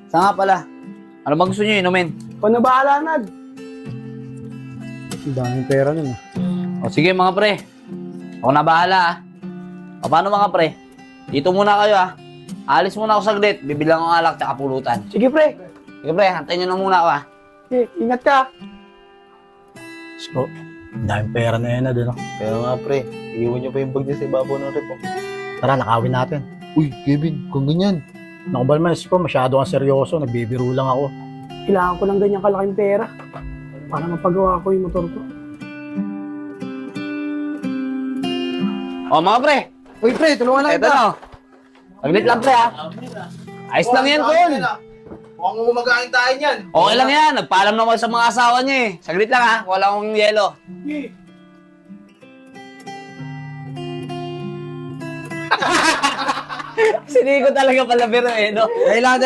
Saan nga pala? Ano bang gusto nyo inumin? Ikaw na bahala, Nad. Ang daming pera nun ah. O sige mga pre. Ako na bahala ah. O paano mga pre? Dito muna kayo ah. Alis muna ako saglit. Bibilang ang alak tsaka pulutan. Sige, pre. Sige pre, hantayin nyo na muna ako ah. Okay, ingat ka. So, ang daming pera na yan na din. Kaya nga pre, iiwan nyo pa yung bag niya sa ibabaw ng rep. Tara, nakawin natin. Uy, Kevin, kung ganyan. Naku ba naman, ko, masyado kang seryoso. Nagbibiro lang ako. Kailangan ko ng ganyang kalaking pera para mapagawa ko yung motor ko. O mga pre. Uy, pre, tulungan lang Eto na. Saglit lang pre ah. Ayos lang yan Tol. Mukhang gumagain tayo niyan. Okay lang yan. Nagpaalam naman sa mga asawa niya eh. Saglit lang ah. Wala akong yelo. Sini ko talaga pala biro eh, no? Dahil lang,